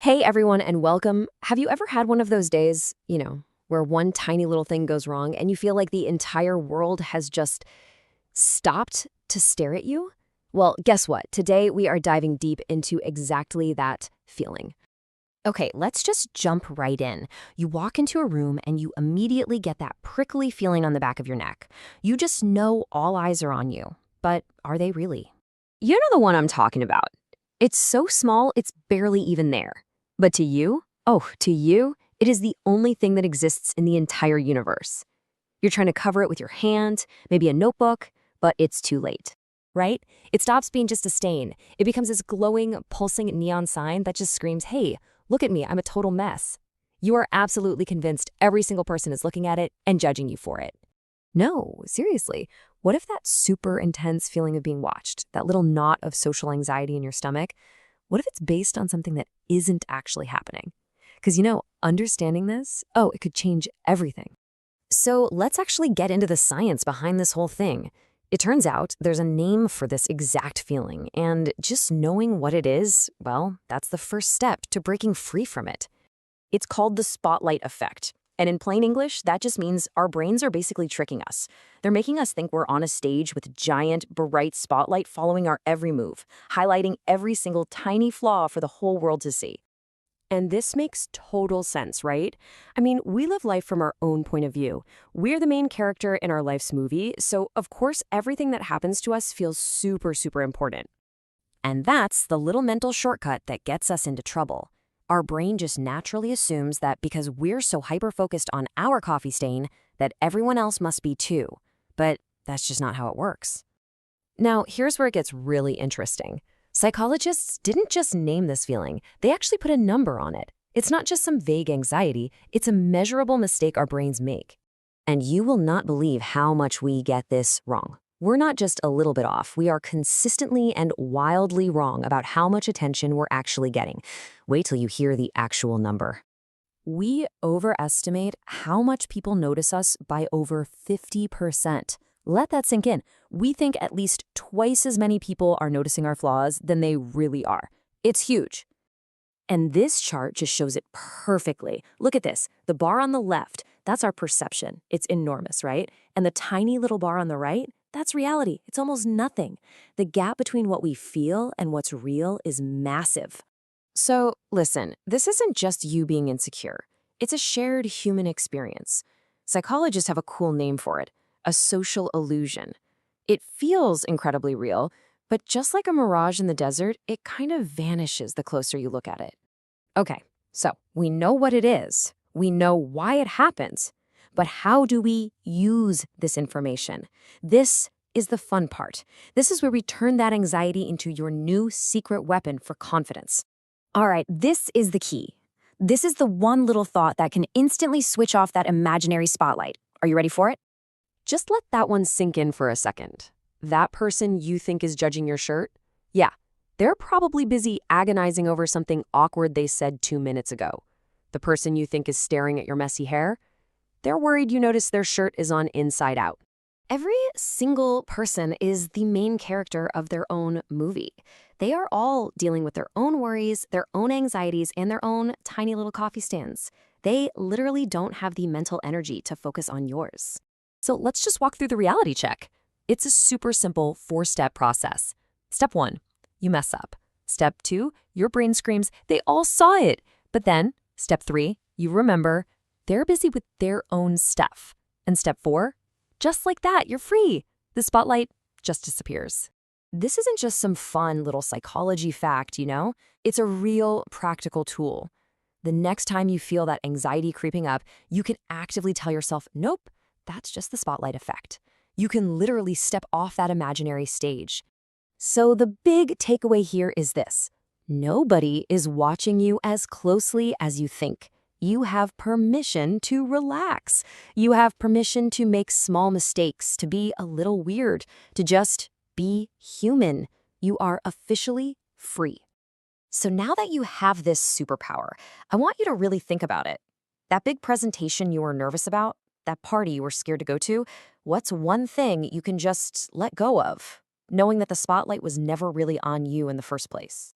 Hey everyone, and welcome. Have you ever had one of those days, where one tiny little thing goes wrong and you feel like the entire world has just stopped to stare at you? Well, guess what? Today we are diving deep into exactly that feeling. Okay, let's just jump right in. You walk into a room and you immediately get that prickly feeling on the back of your neck. You just know all eyes are on you. But are they really? You know the one I'm talking about. It's so small, it's barely even there. But to you, it is the only thing that exists in the entire universe. You're trying to cover it with your hand, maybe a notebook, but it's too late, right? It stops being just a stain. It becomes this glowing, pulsing neon sign that just screams, hey, look at me, I'm a total mess. You are absolutely convinced every single person is looking at it and judging you for it. No, seriously, what if that super intense feeling of being watched, that little knot of social anxiety in your stomach, what if it's based on something that isn't actually happening? Because, understanding this, it could change everything. So let's actually get into the science behind this whole thing. It turns out there's a name for this exact feeling, and just knowing what it is, well, that's the first step to breaking free from it. It's called the spotlight effect. And in plain English, that just means our brains are basically tricking us. They're making us think we're on a stage with a giant, bright spotlight following our every move, highlighting every single tiny flaw for the whole world to see. And this makes total sense, right? I mean, we live life from our own point of view. We're the main character in our life's movie, so of course everything that happens to us feels super, super important. And that's the little mental shortcut that gets us into trouble. Our brain just naturally assumes that because we're so hyper-focused on our coffee stain, that everyone else must be too. But that's just not how it works. Now, here's where it gets really interesting. Psychologists didn't just name this feeling, they actually put a number on it. It's not just some vague anxiety, it's a measurable mistake our brains make. And you will not believe how much we get this wrong. We're not just a little bit off, we are consistently and wildly wrong about how much attention we're actually getting. Wait till you hear the actual number. We overestimate how much people notice us by over 50%. Let that sink in. We think at least twice as many people are noticing our flaws than they really are. It's huge. And this chart just shows it perfectly. Look at this. The bar on the left, that's our perception. It's enormous, right? And the tiny little bar on the right, that's reality. It's almost nothing. The gap between what we feel and what's real is massive. So, listen, this isn't just you being insecure. It's a shared human experience. Psychologists have a cool name for it, a social illusion. It feels incredibly real, but just like a mirage in the desert, it kind of vanishes the closer you look at it. Okay, so we know what it is. We know why it happens. But how do we use this information? This is the fun part. This is where we turn that anxiety into your new secret weapon for confidence. All right, this is the key. This is the one little thought that can instantly switch off that imaginary spotlight. Are you ready for it? Just let that one sink in for a second. That person you think is judging your shirt? Yeah, they're probably busy agonizing over something awkward they said 2 minutes ago. The person you think is staring at your messy hair? They're worried you notice their shirt is on inside out. Every single person is the main character of their own movie. They are all dealing with their own worries, their own anxieties, and their own tiny little coffee stands. They literally don't have the mental energy to focus on yours. So let's just walk through the reality check. It's a super simple 4-step process. Step 1, you mess up. Step 2, your brain screams, they all saw it. But then, step 3, you remember, they're busy with their own stuff. And step 4, just like that, you're free. The spotlight just disappears. This isn't just some fun little psychology fact, It's a real practical tool. The next time you feel that anxiety creeping up, you can actively tell yourself, nope, that's just the spotlight effect. You can literally step off that imaginary stage. So the big takeaway here is this. Nobody is watching you as closely as you think. You have permission to relax. You have permission to make small mistakes, to be a little weird, to just be human. You are officially free. So now that you have this superpower, I want you to really think about it. That big presentation you were nervous about, that party you were scared to go to, what's one thing you can just let go of, knowing that the spotlight was never really on you in the first place?